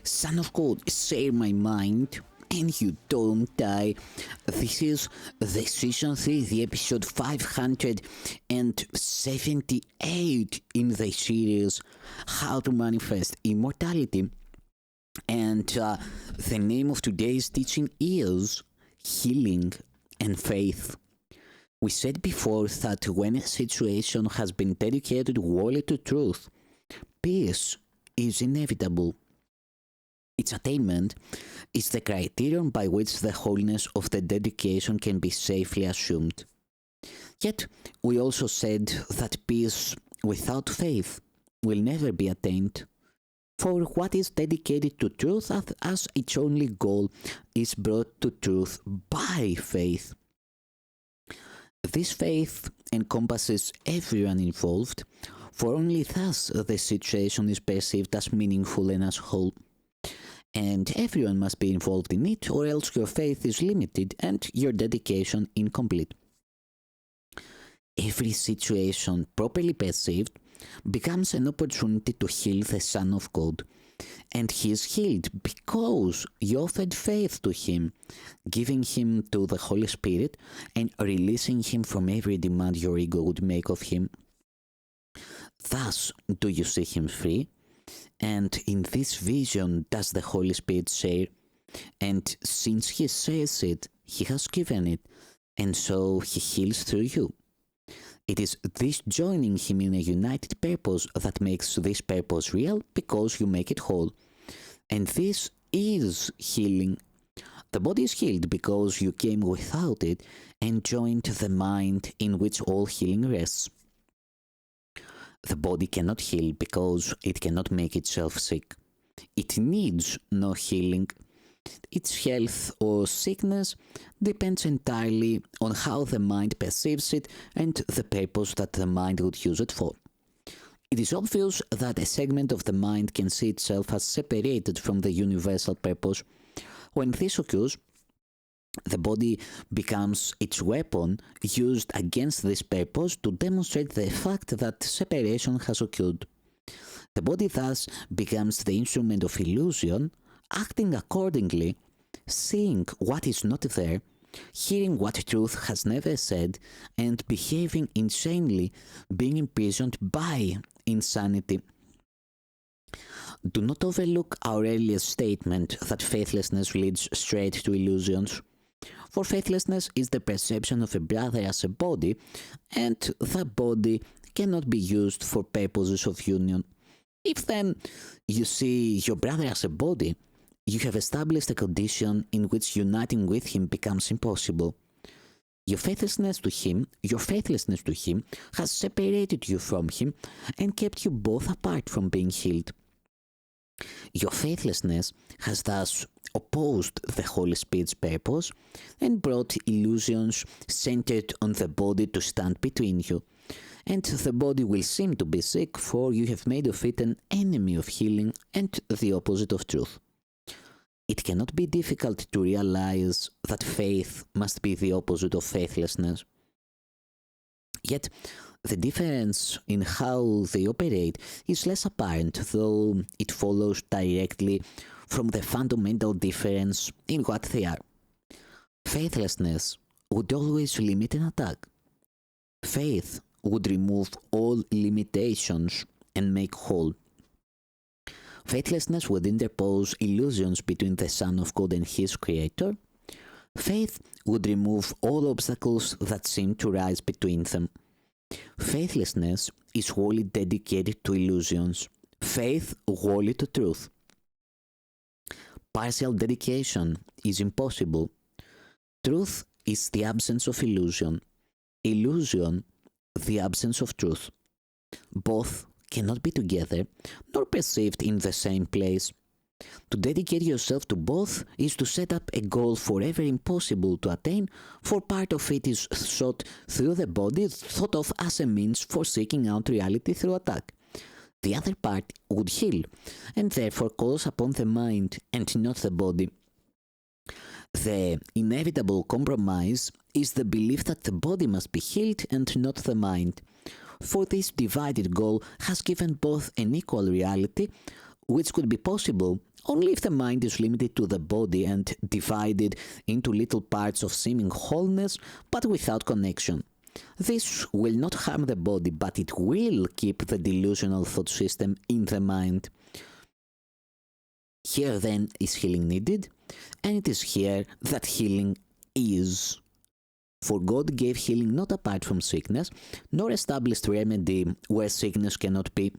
Son of God, share my mind, and you don't die. This is the Season 3, the episode 578 in the series How to Manifest Immortality. And the name of today's teaching is Healing and Faith. We said before that when a situation has been dedicated wholly to truth, peace is inevitable. Its attainment is the criterion by which the wholeness of the dedication can be safely assumed. Yet, we also said that peace without faith will never be attained, for what is dedicated to truth as its only goal is brought to truth by faith. This faith encompasses everyone involved, for only thus the situation is perceived as meaningful and as whole. And everyone must be involved in it, or else your faith is limited and your dedication incomplete. Every situation properly perceived becomes an opportunity to heal the Son of God, and he is healed because you offered faith to him, giving him to the Holy Spirit and releasing him from every demand your ego would make of him. Thus do you see him free, and in this vision does the Holy Spirit share, and since he says it, he has given it, and so he heals through you. It is this joining him in a united purpose that makes this purpose real, because you make it whole. And this is healing. The body is healed because you came without it and joined the mind in which all healing rests. The body cannot heal because it cannot make itself sick. It needs no healing. Its health or sickness depends entirely on how the mind perceives it and the purpose that the mind would use it for. It is obvious that a segment of the mind can see itself as separated from the universal purpose. When this occurs, the body becomes its weapon used against this purpose to demonstrate the fact that separation has occurred. The body thus becomes the instrument of illusion, acting accordingly, seeing what is not there, hearing what truth has never said, and behaving insanely, being imprisoned by insanity. Do not overlook our earlier statement that faithlessness leads straight to illusions. For faithlessness is the perception of a brother as a body, and the body cannot be used for purposes of union. If then you see your brother as a body, you have established a condition in which uniting with him becomes impossible. Your faithlessness to him has separated you from him and kept you both apart from being healed. Your faithlessness has thus opposed the Holy Spirit's purpose and brought illusions centered on the body to stand between you. And the body will seem to be sick, for you have made of it an enemy of healing and the opposite of truth. It cannot be difficult to realize that faith must be the opposite of faithlessness. Yet, the difference in how they operate is less apparent, though it follows directly from the fundamental difference in what they are. Faithlessness would always limit an attack. Faith would remove all limitations and make whole. Faithlessness would interpose illusions between the Son of God and his Creator. Faith would remove all obstacles that seem to rise between them. Faithlessness is wholly dedicated to illusions, faith wholly to truth. Partial dedication is impossible. Truth is the absence of illusion. Illusion, the absence of truth. Both cannot be together, nor perceived in the same place. To dedicate yourself to both is to set up a goal forever impossible to attain, for part of it is sought through the body, thought of as a means for seeking out reality through attack. The other part would heal, and therefore calls upon the mind and not the body. The inevitable compromise is the belief that the body must be healed and not the mind. for this divided goal has given both an equal reality, which could be possible only if the mind is limited to the body and divided into little parts of seeming wholeness but without connection. This will not harm the body, but it will keep the delusional thought system in the mind. Here then is healing needed, and it is here that healing is. For God gave healing not apart from sickness, nor established remedy where sickness cannot be.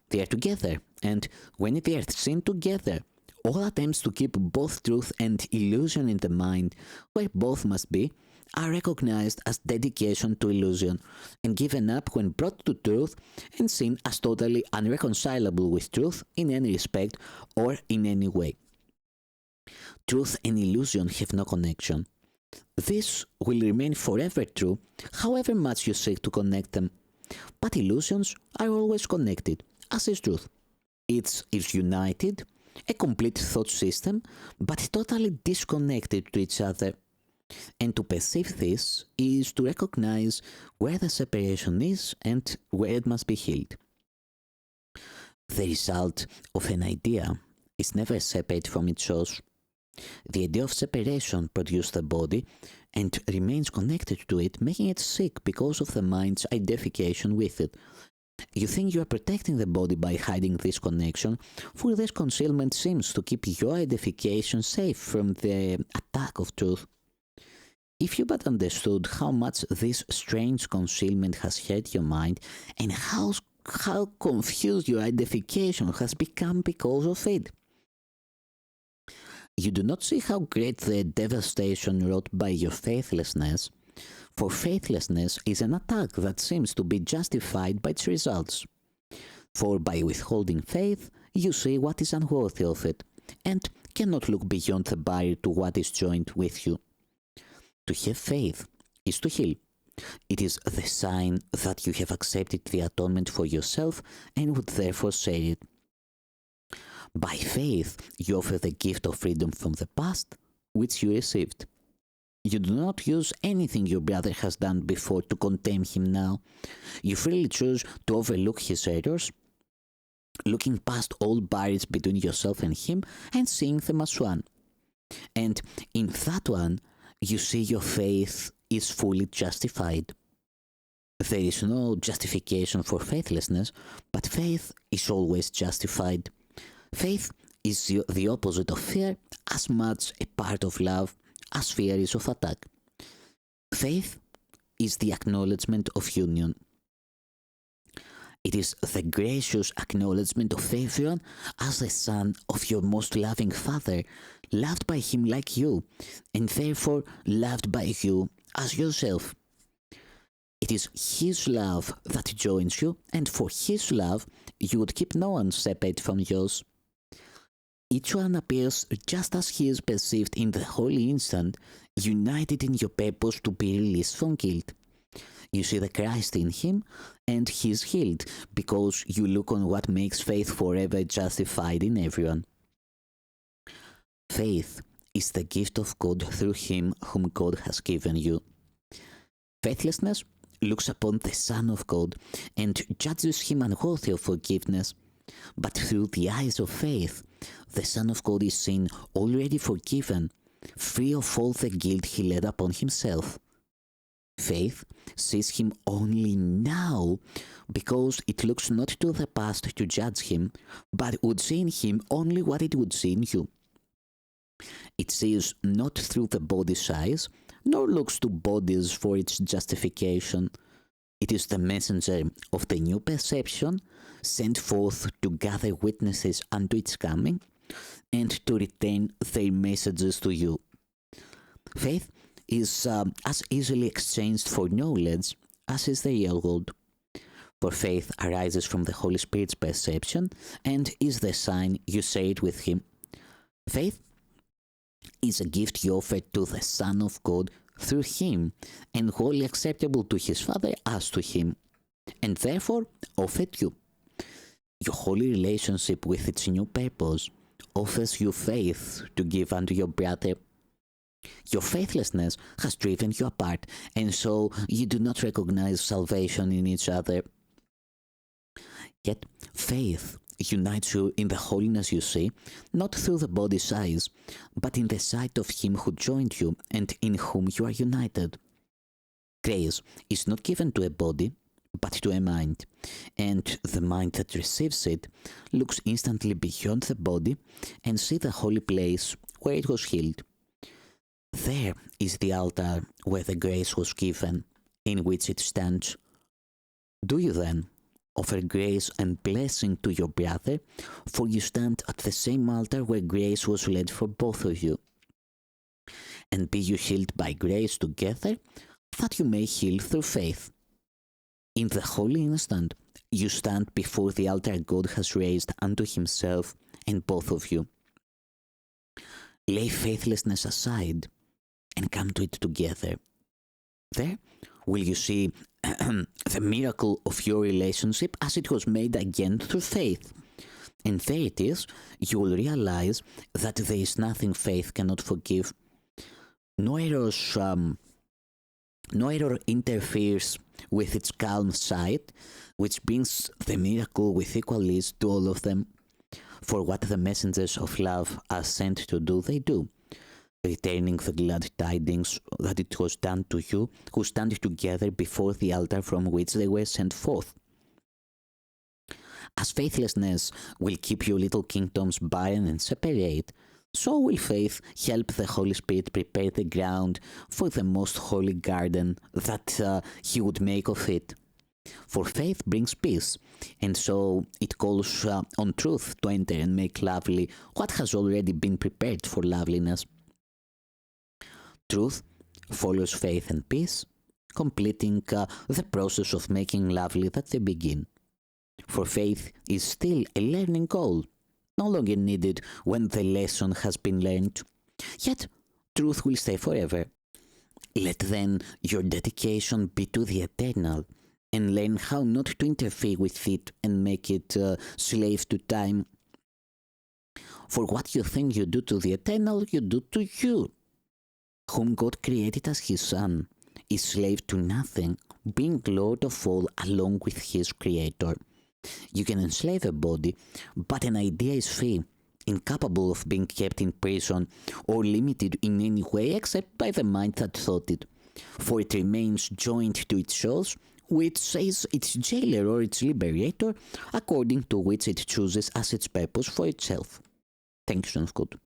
They are together, and when they are seen together, all attempts to keep both truth and illusion in the mind, where both must be, are recognized as dedication to illusion, and given up when brought to truth and seen as totally unreconcilable with truth in any respect or in any way. Truth and illusion have no connection. This will remain forever true, however much you seek to connect them. But illusions are always connected, as is truth. It is united, a complete thought system, but totally disconnected to each other. And to perceive this is to recognize where the separation is and where it must be healed. The result of an idea is never separate from its source. The idea of separation produced the body and remains connected to it, making it sick because of the mind's identification with it. You think you are protecting the body by hiding this connection, for this concealment seems to keep your identification safe from the attack of truth. If you but understood how much this strange concealment has hurt your mind, and how confused your identification has become because of it, you do not see how great the devastation wrought by your faithlessness, for faithlessness is an attack that seems to be justified by its results. For by withholding faith, you see what is unworthy of it, and cannot look beyond the barrier to what is joined with you. To have faith is to heal. It is the sign that you have accepted the atonement for yourself and would therefore say it. By faith, you offer the gift of freedom from the past, which you received. You do not use anything your brother has done before to condemn him now. You freely choose to overlook his errors, looking past all barriers between yourself and him and seeing them as one. And in that one, you see your faith is fully justified. There is no justification for faithlessness, but faith is always justified. Faith is the opposite of fear, as much a part of love as fear is of attack. Faith is the acknowledgement of union. It is the gracious acknowledgement of everyone as the son of your most loving Father, loved by him like you, and therefore loved by you as yourself. It is his love that joins you, and for his love you would keep no one separate from yours. Each one appears just as he is perceived in the holy instant, united in your purpose to be released from guilt. You see the Christ in him, and he is healed, because you look on what makes faith forever justified in everyone. Faith is the gift of God through him whom God has given you. Faithlessness looks upon the Son of God and judges him unworthy of forgiveness. But through the eyes of faith, the Son of God is seen already forgiven, free of all the guilt he laid upon himself. Faith sees him only now, because it looks not to the past to judge him, but would see in him only what it would see in you. It sees not through the body's eyes, nor looks to bodies for its justification. It is the messenger of the new perception, sent forth to gather witnesses unto its coming, and to retain their messages to you. Faith is as easily exchanged for knowledge as is the real world. For faith arises from the Holy Spirit's perception, and is the sign you say it with him. Faith is a gift you offer to the Son of God through him, and wholly acceptable to his Father as to him, and therefore offered you. Your holy relationship with its new purpose offers you faith to give unto your brother. Your faithlessness has driven you apart, and so you do not recognize salvation in each other. Yet, faith unites you in the holiness you see, not through the body's eyes, but in the sight of Him who joined you and in whom you are united. Grace is not given to a body, but to a mind, and the mind that receives it looks instantly beyond the body and sees the holy place where it was healed. There is the altar where the grace was given, in which it stands. Do you then offer grace and blessing to your brother, for you stand at the same altar where grace was led for both of you? And be you healed by grace together, that you may heal through faith. In the holy instant, you stand before the altar God has raised unto Himself and both of you. Lay faithlessness aside and come to it together. There will you see the miracle of your relationship as it was made again through faith. And there it is, you will realize that there is nothing faith cannot forgive. No error interferes with its calm side, which brings the miracle with equal ease to all of them. For what the messengers of love are sent to do, they do, returning the glad tidings that it was done to you who stand together before the altar from which they were sent forth. As faithlessness will keep your little kingdoms barren and separate, so will faith help the Holy Spirit prepare the ground for the most holy garden that He would make of it. For faith brings peace, and so it calls on truth to enter and make lovely what has already been prepared for loveliness. Truth follows faith and peace, completing the process of making lovely that they begin. For faith is still a learning goal, no longer needed when the lesson has been learned. Yet, truth will stay forever. Let then your dedication be to the eternal, and learn how not to interfere with it and make it slave to time. For what you think you do to the eternal, you do to you, whom God created as His Son, is slave to nothing, being Lord of all along with His Creator. You can enslave a body, but an idea is free, incapable of being kept in prison or limited in any way except by the mind that thought it, for it remains joined to its source, which says its jailer or its liberator, according to which it chooses as its purpose for itself. Thank you, Son of God.